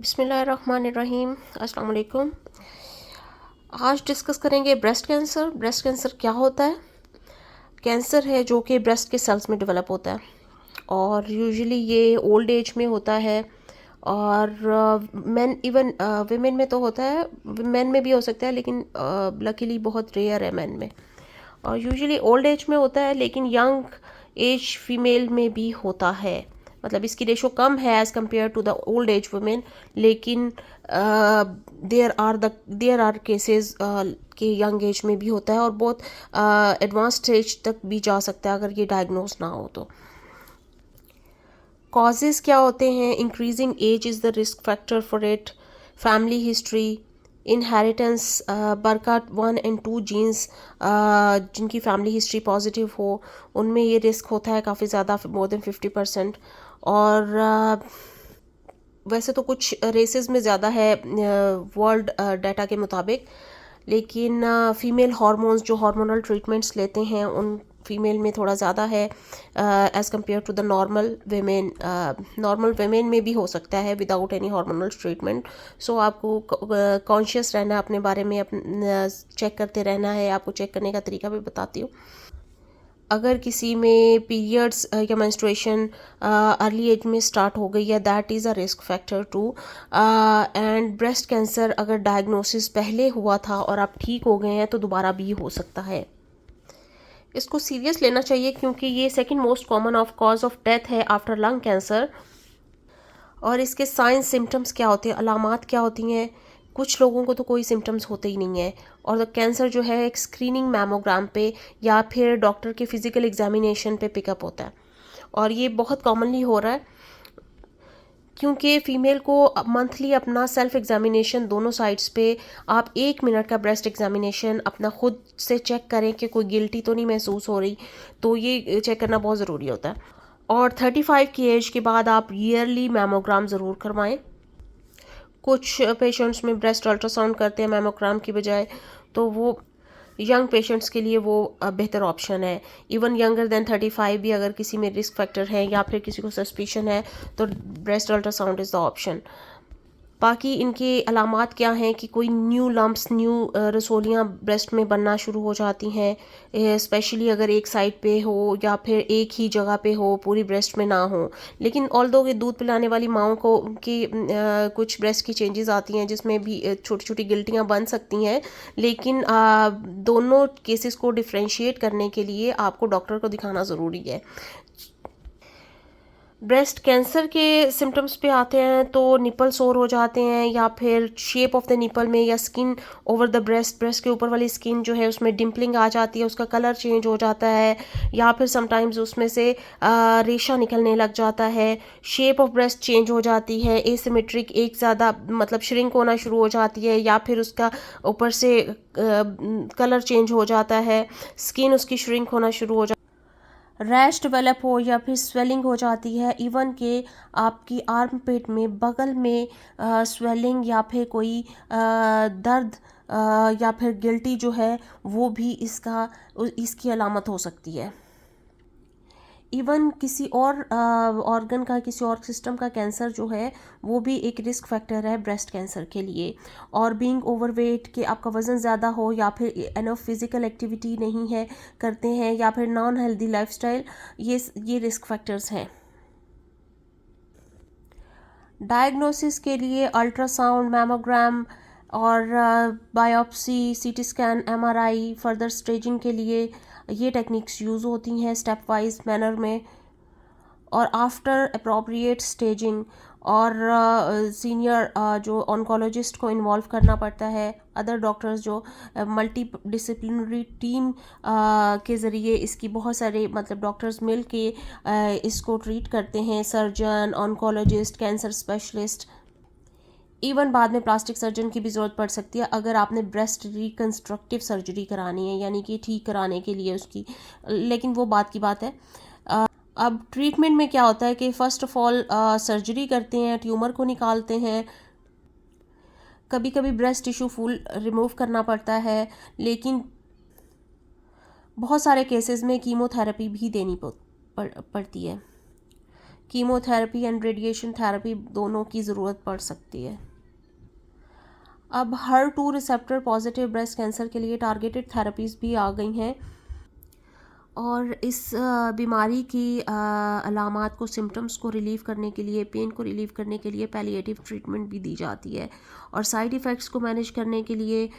बिस्मिल्लाहिर्रहमानिर्रहीम। अस्सलाम वालेकुम। आज डिस्कस करेंगे ब्रेस्ट कैंसर। ब्रेस्ट कैंसर क्या होता है? कैंसर है जो कि ब्रेस्ट के सेल्स में डेवलप होता है और यूजुअली ये ओल्ड एज में होता है और मेन इवन विमेन में तो होता है, मेन में भी हो सकता है, लेकिन लकीली बहुत रेयर है मेन में। और यूजुअली ओल्ड एज में होता है, लेकिन यंग एज फीमेल में भी होता है। मतलब इसकी रेशो कम है as compare to the old age women, लेकिन देयर आर केसेस के यंग एज में भी होता है और बहुत एडवांस स्टेज तक भी जा सकता है अगर ये डायग्नोज ना हो तो। कॉजेज़ क्या होते हैं? Increasing age is the risk factor for it, family history, inheritance, बरका 1 और 2 जीन्स जिनकी फैमिली हिस्ट्री पॉजिटिव हो उनमें ये रिस्क होता है काफ़ी ज़्यादा, मोर देन 50%। और वैसे तो कुछ रेसेस में ज़्यादा है वर्ल्ड डाटा के मुताबिक, लेकिन फ़ीमेल हार्मोन्स जो हार्मोनल ट्रीटमेंट्स लेते हैं उन फीमेल में थोड़ा ज़्यादा है as compare to the normal women. Normal women में भी हो सकता है without any hormonal treatment. So आपको कॉन्शियस रहना है अपने बारे में, चेक करते रहना है। आपको चेक करने का तरीका भी बताती हूँ। अगर किसी में पीरियड्स या मेंस्ट्रुएशन अर्ली एज में स्टार्ट हो गई है, that is a risk factor too. And breast cancer अगर डायग्नोसिस पहले हुआ था और आप ठीक हो गए हैं तो दोबारा भी हो सकता है। इसको सीरियस लेना चाहिए क्योंकि ये second most common of cause of death है आफ्टर लंग कैंसर। और इसके साइंस सिम्टम्स क्या होते हैं, अलामात क्या होती हैं? कुछ लोगों को तो कोई सिम्टम्स होते ही नहीं है और कैंसर जो है एक स्क्रीनिंग मैमोग्राम पे या फिर डॉक्टर के फिजिकल एग्जामिनेशन पे पिकअप होता है। और ये बहुत कॉमनली हो रहा है क्योंकि फ़ीमेल को मंथली अपना सेल्फ एग्जामिनेशन दोनों साइड्स पे, आप 1 मिनट का ब्रेस्ट एग्जामिनेशन अपना खुद से चेक करें कि कोई गिल्टी तो नहीं महसूस हो रही, तो ये चेक करना बहुत ज़रूरी होता है। और 35 की एज के बाद आप ईयरली मैमोग्राम ज़रूर करवाएं। कुछ पेशेंट्स में ब्रेस्ट अल्ट्रासाउंड करते हैं मैमोग्राम की बजाय, तो वो यंग पेशेंट्स के लिए वो बेहतर ऑप्शन है। इवन यंगर देन 35 भी अगर किसी में रिस्क फैक्टर है या फिर किसी को सस्पिशन है तो breast ultrasound is the option. बाकी इनके अलामात क्या हैं कि कोई न्यू लम्प्स, न्यू रसोलियाँ ब्रेस्ट में बनना शुरू हो जाती हैं, स्पेशली अगर एक साइड पे हो या फिर एक ही जगह पे हो, पूरी ब्रेस्ट में ना हो। लेकिन ऑल्दो कि दूध पिलाने वाली माओं को की कुछ ब्रेस्ट की चेंजेस आती हैं जिसमें भी छोटी छोटी गिल्टियाँ बन सकती हैं, लेकिन दोनों केसेस को डिफ्रेंशिएट करने के लिए आपको डॉक्टर को दिखाना ज़रूरी है। ब्रेस्ट कैंसर के सिम्टम्स पे आते हैं तो निपल सोर हो जाते हैं या फिर शेप ऑफ द निपल में या skin over the breast, breast के ऊपर वाली स्किन जो है उसमें डिम्पलिंग आ जाती है, उसका कलर चेंज हो जाता है या फिर समटाइम्स उसमें से रेशा निकलने लग जाता है। शेप ऑफ ब्रेस्ट चेंज हो जाती है, एसिमेट्रिक, एक ज़्यादा मतलब श्रिंक होना शुरू हो जाती है या फिर उसका ऊपर से कलर चेंज हो जाता है, स्किन उसकी श्रिंक होना शुरू हो जाती है, रैश डेवलप हो या फिर स्वेलिंग हो जाती है। इवन के आपकी आर्म पेट में बगल में स्वेलिंग या फिर कोई दर्द या फिर गिल्टी जो है वो भी इसकी अलामत हो सकती है। इवन किसी और ऑर्गन का, किसी और सिस्टम का कैंसर जो है वो भी एक रिस्क फैक्टर है ब्रेस्ट कैंसर के लिए। और बीइंग ओवरवेट, कि आपका वज़न ज़्यादा हो या फिर एनफ फिज़िकल एक्टिविटी नहीं है करते हैं या फिर नॉन हेल्दी लाइफस्टाइल, ये रिस्क फैक्टर्स हैं। डायग्नोसिस के लिए अल्ट्रासाउंड, मैमोग्राम और biopsy, CT scan, MRI, further staging के लिए ये टेक्निक्स यूज़ होती हैं स्टेप वाइज मैनर में। और आफ्टर अप्रोप्रिएट स्टेजिंग और सीनियर जो ऑन्कोलॉजिस्ट को इन्वॉल्व करना पड़ता है, अदर डॉक्टर्स जो मल्टी डिसिप्लिनरी टीम के ज़रिए इसकी बहुत सारे मतलब डॉक्टर्स मिल के इसको ट्रीट करते हैं, surgeon, oncologist, cancer specialist. Even बाद में प्लास्टिक सर्जन की भी ज़रूरत पड़ सकती है अगर आपने ब्रेस्ट रिकन्स्ट्रक्टिव सर्जरी करानी है, यानी कि ठीक कराने के लिए उसकी, लेकिन वो बात की बात है। अब ट्रीटमेंट में क्या होता है कि फ़र्स्ट ऑफ ऑल सर्जरी करते हैं, ट्यूमर को निकालते हैं, कभी कभी ब्रेस्ट टिश्यू फुल रिमूव करना पड़ता है, लेकिन बहुत सारे केसेस में कीमोथेरेपी भी देनी पड़ती है। कीमोथेरेपी एंड रेडिएशन थेरेपी दोनों की ज़रूरत पड़ सकती है। अब HER2 receptor positive breast cancer के लिए टारगेटेड थेरेपीज़ भी आ गई हैं, और इस बीमारी की अलामात को, सिम्टम्स को रिलीव करने के लिए, पेन को रिलीव करने के लिए पैलिएटिव ट्रीटमेंट भी दी जाती है, और साइड इफ़ेक्ट्स को मैनेज करने के लिए